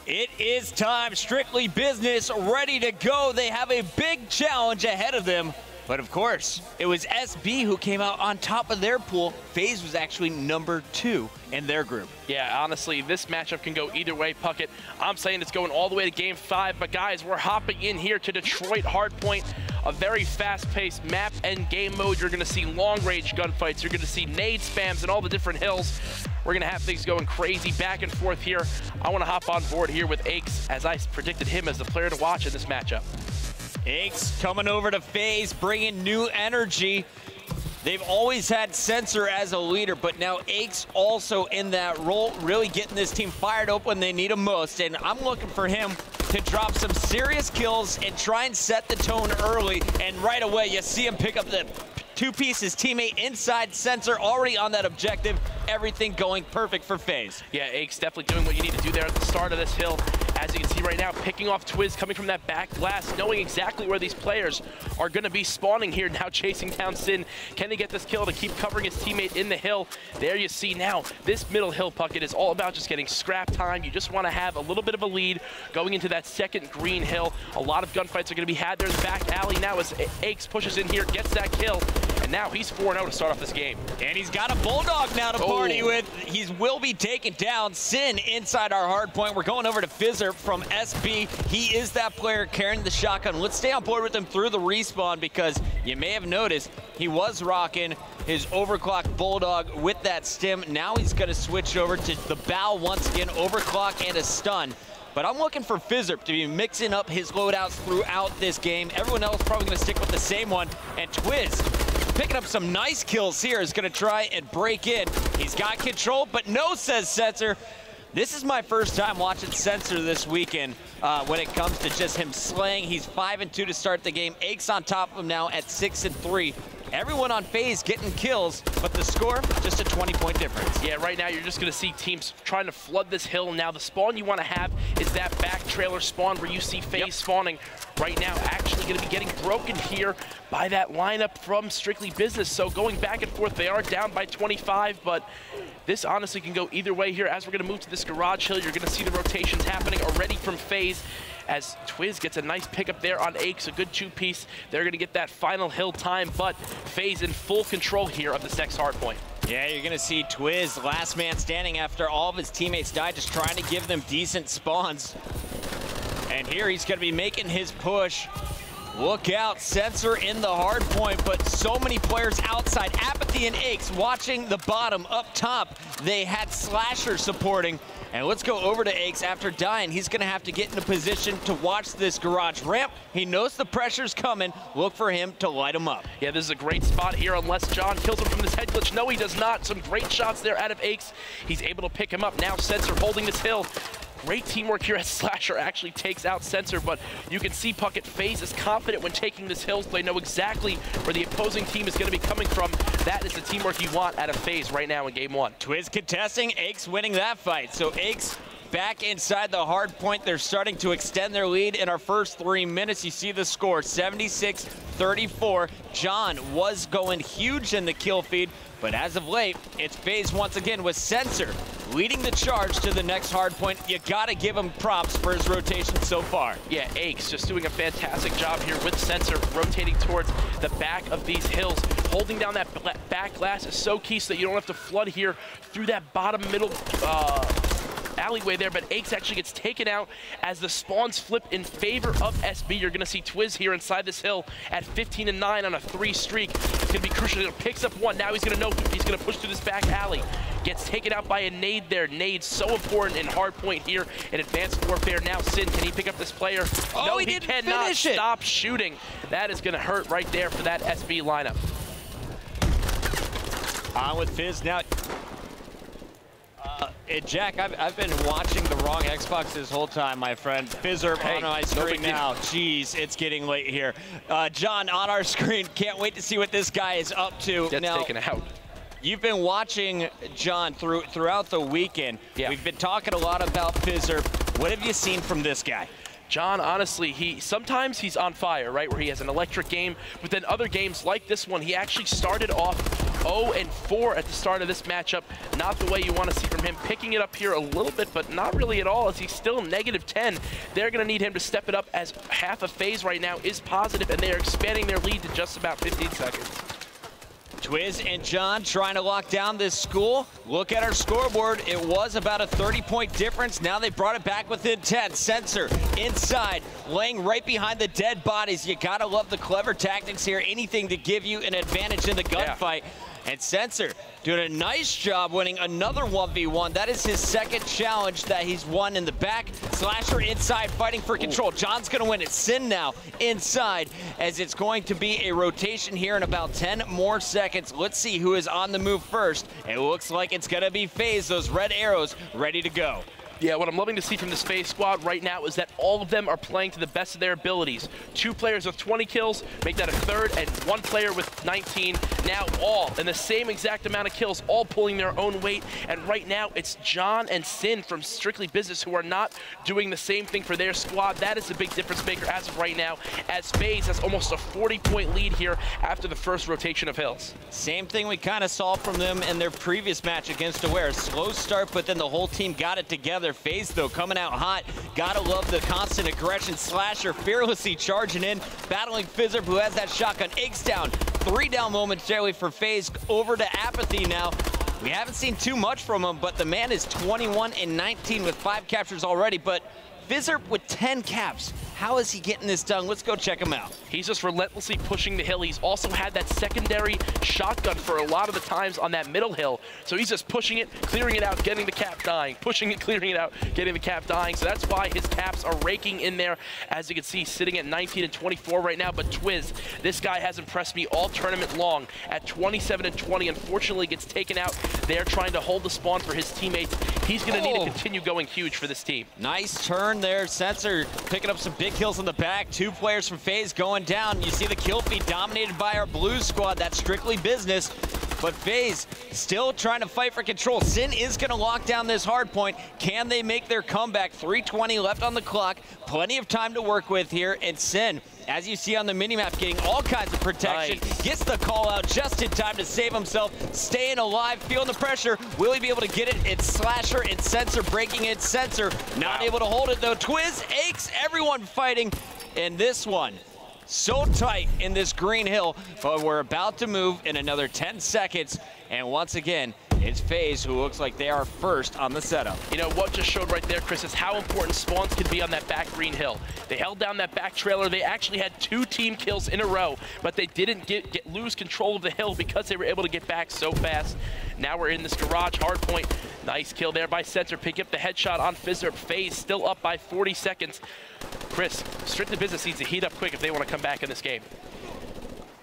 It is time. Strictly Business ready to go. They have a big challenge ahead of them. But of course, it was SB who came out on top of their pool. Faze was actually number 2 in their group. Yeah, honestly, this matchup can go either way, Puckett. I'm saying it's going all the way to Game 5. But guys, we're hopping in here to Detroit Hardpoint. A very fast-paced map and game mode. You're going to see long-range gunfights. You're going to see nade spams and all the different hills. We're going to have things going crazy back and forth here. I want to hop on board here with Aches, as I predicted him as the player to watch in this matchup. Aches coming over to Faze, bringing new energy. They've always had Sensor as a leader, but now Aches also in that role, really getting this team fired up when they need him most. And I'm looking for him to drop some serious kills and try and set the tone early. And right away, you see him pick up the two-piece, his teammate inside Sensor, already on that objective. Everything going perfect for Faze. Yeah, Aches definitely doing what you need to do there at the start of this hill. As you can see right now, picking off Twiz coming from that back glass, knowing exactly where these players are going to be spawning here, now chasing down Sin. Can he get this kill to keep covering his teammate in the hill? There you see now, this middle hill, Puckett, is all about just getting scrap time. You just want to have a little bit of a lead going into that second green hill. A lot of gunfights are going to be had there in the back alley now as Aches pushes in here, gets that kill, and now he's 4-0 to start off this game. And he's got a Bulldog now to party with. He will be taken down. Sin inside our hard point. We're going over to Fizzer from SB. He is that player carrying the shotgun. Let's stay on board with him through the respawn, because you may have noticed he was rocking his overclock Bulldog with that stim. Now he's going to switch over to the bow once again, overclock and a stun. But I'm looking for Fizzer to be mixing up his loadouts throughout this game. Everyone else probably going to stick with the same one. And Twiz, picking up some nice kills here, is going to try and break in. He's got control, but no, says Sensor. This is my first time watching Sensor this weekend when it comes to just him slaying. He's 5-2 to start the game. Aches on top of him now at 6-3. Everyone on Faze getting kills, but the score, just a 20-point difference. Yeah, right now you're just going to see teams trying to flood this hill. Now the spawn you want to have is that back trailer spawn where you see Faze spawning right now, actually going to be getting broken here by that lineup from Strictly Business. So going back and forth, they are down by 25, but this honestly can go either way here. As we're going to move to this garage hill, you're going to see the rotations happening already from Faze, as Twiz gets a nice pickup there on Aches, a good two-piece. They're going to get that final hill time, but Faze in full control here of the Sex hardpoint. Yeah, you're going to see Twiz, last man standing after all of his teammates died, just trying to give them decent spawns. And here he's going to be making his push. Look out, Sensor in the hard point, but so many players outside. Apathy and Aches watching the bottom. Up top, they had Slasher supporting. And let's go over to Aches. After dying, he's going to have to get in a position to watch this garage ramp. He knows the pressure's coming. Look for him to light him up. Yeah, this is a great spot here, unless John kills him from this head glitch. No, he does not. Some great shots there out of Aches. He's able to pick him up. Now Sensor holding this hill. Great teamwork here as Slasher actually takes out Sensor, but you can see Puckett Faze is confident when taking this hill. They know exactly where the opposing team is going to be coming from. That is the teamwork you want out of Faze right now in Game 1. Twiz contesting, Aches winning that fight. So Aches back inside the hard point. They're starting to extend their lead in our first 3 minutes. You see the score, 76-34. John was going huge in the kill feed, but as of late, it's Faze once again with Sensor leading the charge to the next hard point. You gotta give him props for his rotation so far. Yeah, Aches just doing a fantastic job here with Sensor, rotating towards the back of these hills. Holding down that back glass is so key so that you don't have to flood here through that bottom middle alleyway there, but Aches actually gets taken out as the spawns flip in favor of SB. You're going to see Twiz here inside this hill at 15-9 on a 3 streak. It's going to be crucial. He picks up one. Now he's going to know he's going to push through this back alley. Gets taken out by a nade there. Nade so important in hard point here in advanced warfare. Now Sin, can he pick up this player? Oh, no, he cannot stop shooting. That is going to hurt right there for that SB lineup. On with Fizz now. Jack, I've been watching the wrong Xbox this whole time, my friend. Fizzer on my screen now. Jeez, it's getting late here. John, on our screen, can't wait to see what this guy is up to. Gets taken out. You've been watching John throughout the weekend. Yeah. We've been talking a lot about Fizzer. What have you seen from this guy? John, honestly, sometimes he's on fire, right, where he has an electric game, but then other games like this one, he actually started off 0-4 at the start of this matchup. Not the way you want to see from him. Picking it up here a little bit, but not really at all, as he's still -10. They're going to need him to step it up, as half of Faze right now is positive, and they are expanding their lead to just about 15 seconds. Twiz and John trying to lock down this school. Look at our scoreboard. It was about a 30-point difference. Now they brought it back within 10. Sensor inside, laying right behind the dead bodies. You gotta love the clever tactics here. Anything to give you an advantage in the gunfight. Yeah. And Sensor doing a nice job winning another 1v1. That is his second challenge that he's won in the back. Slasher inside fighting for control. John's gonna win it. Sin now inside, as it's going to be a rotation here in about 10 more seconds. Let's see who is on the move first. It looks like it's gonna be Faze. Those red arrows ready to go. Yeah, what I'm loving to see from this Faze squad right now is that all of them are playing to the best of their abilities. 2 players with 20 kills, make that a third, and 1 player with 19. Now all in the same exact amount of kills, all pulling their own weight. And right now, it's John and Sin from Strictly Business who are not doing the same thing for their squad. That is the big difference maker as of right now, as Faze has almost a 40-point lead here after the first rotation of hills. Same thing we kind of saw from them in their previous match against Aware. Slow start, but then the whole team got it together. Faze, though, coming out hot. Gotta love the constant aggression. Slasher fearlessly charging in, battling Fizzerp, who has that shotgun. Eggs down, 3 down momentarily for Faze. Over to Apathy now. We haven't seen too much from him, but the man is 21 and 19 with 5 captures already. But Fizzerp with 10 caps. How is he getting this done? Let's go check him out. He's just relentlessly pushing the hill. He's also had that secondary shotgun for a lot of the times on that middle hill. So he's just pushing it, clearing it out, getting the cap, dying. Pushing it, clearing it out, getting the cap, dying. So that's why his caps are raking in there. As you can see, sitting at 19 and 24 right now. But Twiz, this guy has impressed me all tournament long. At 27 and 20, unfortunately gets taken out. They're trying to hold the spawn for his teammates. He's going to need to continue going huge for this team. Nice turn there. Sensor picking up some big kills in the back. 2 players from Faze going down. You see the kill feed dominated by our blue squad. That's Strictly Business. But Faze still trying to fight for control. Sin is going to lock down this hard point. Can they make their comeback? 3:20 left on the clock. Plenty of time to work with here. And Sin, as you see on the minimap, getting all kinds of protection. Nice. Gets the call out just in time to save himself. Staying alive, feeling the pressure. Will he be able to get it? It's Slasher and Sensor breaking it. Sensor not able to hold it though. Twiz, Aches, everyone fighting in this one. So tight in this green hill, but we're about to move in another 10 seconds. And once again, it's Faze who looks like they are first on the setup. You know, what just showed right there, Chris, is how important spawns can be on that back green hill. They held down that back trailer. They actually had 2 team kills in a row, but they didn't lose control of the hill because they were able to get back so fast. Now we're in this garage hard point. Nice kill there by Sensor. Pick up the headshot on Fizzerp. Faze still up by 40 seconds. Chris, Strictly Business needs to heat up quick if they want to come back in this game.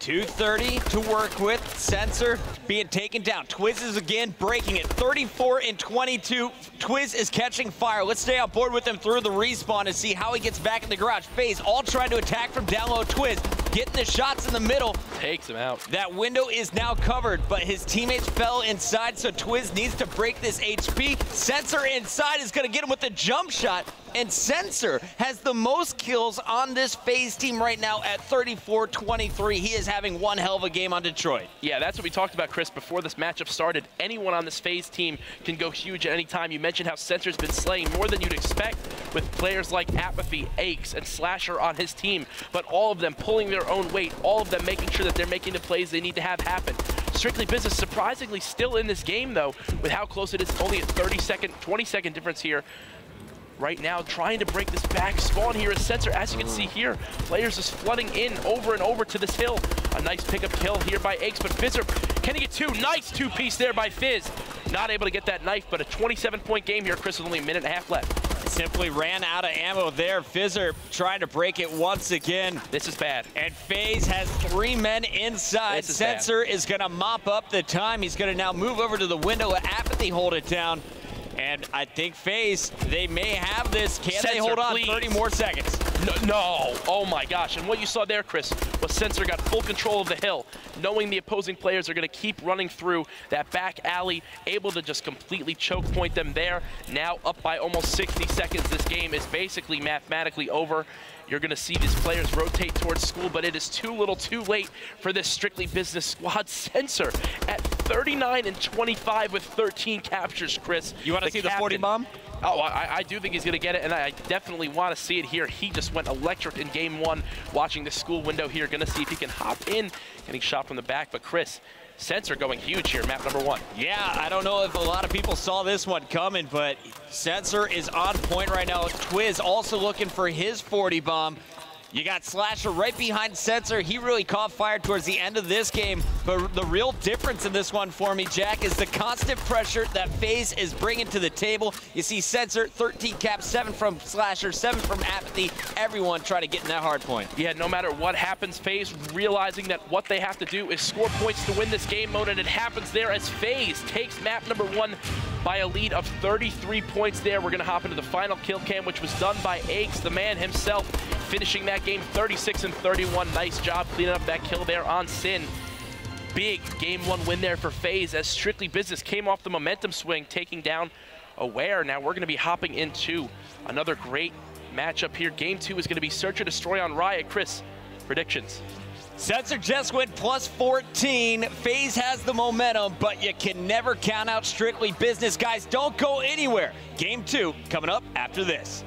2:30 to work with. Sensor being taken down. Twiz is again breaking it. 34 and 22. Twiz is catching fire. Let's stay on board with him through the respawn and see how he gets back in the garage. Faze all trying to attack from down low. Twiz getting the shots in the middle. Takes him out. That window is now covered, but his teammates fell inside, so Twiz needs to break this HP. Sensor inside is going to get him with the jump shot. And Sensor has the most kills on this Faze team right now at 34-23. He is having one hell of a game on Detroit. Yeah, that's what we talked about, Chris, before this matchup started. Anyone on this Faze team can go huge at any time. You mentioned how Sensor's been slaying more than you'd expect with players like Apathy, Aches, and Slasher on his team, but all of them pulling their own weight, all of them making sure that they're making the plays they need to have happen. Strictly Business surprisingly still in this game, though, with how close it is. Only a 30-second, 20-second difference here. Right now, trying to break this back spawn here is Sensor. As you can see here, players just flooding in over and over to this hill. A nice pickup kill here by Aches, but Fizzerp, can he get 2? Nice 2-piece there by Fizz. Not able to get that knife, but a 27-point game here, Chris, with only a minute and a half left. Simply ran out of ammo there. Fizzerp trying to break it once again. This is bad. And Faze has 3 men inside. Sensor is going to mop up the time. He's going to now move over to the window. Let Apathy hold it down. And I think Faze, they may have this. Can Sensor, they hold on? please. 30 more seconds. No. Oh my gosh. And what you saw there, Chris, was Sensor got full control of the hill. knowing the opposing players are going to keep running through that back alley, able to just completely choke point them there. Now up by almost 60 seconds. This game is basically mathematically over. You're going to see these players rotate towards School, but it is too little too late for this Strictly Business squad. Sensor at 39 and 25 with 13 captures, Chris. You want to see the 40 bomb? Oh, I do think he's going to get it, and I definitely want to see it here. He just went electric in game one, watching the School window here. Going to see if he can hop in, getting shot from the back. But Chris, Sensor going huge here, map number 1. Yeah, I don't know if a lot of people saw this one coming, but Sensor is on point right now. Twiz also looking for his 40 bomb. You got Slasher right behind Sensor. He really caught fire towards the end of this game. But the real difference in this one for me, Jack, is the constant pressure that Faze is bringing to the table. You see Sensor, 13 caps, 7 from Slasher, 7 from Apathy. Everyone trying to get in that hard point. Yeah, no matter what happens, Faze realizing that what they have to do is score points to win this game mode, and it happens there as Faze takes map number 1 by a lead of 33 points there. We're going to hop into the final kill cam, which was done by Aches, the man himself, finishing that game 36 and 31. Nice job cleaning up that kill there on Sin. Big game 1 win there for Faze as Strictly Business came off the momentum swing, taking down Aware. Now we're going to be hopping into another great matchup here. Game 2 is going to be Search or Destroy on Riot. Chris, predictions? Sensor just went plus 14. Faze has the momentum, but you can never count out Strictly Business. Guys, don't go anywhere. Game 2 coming up after this.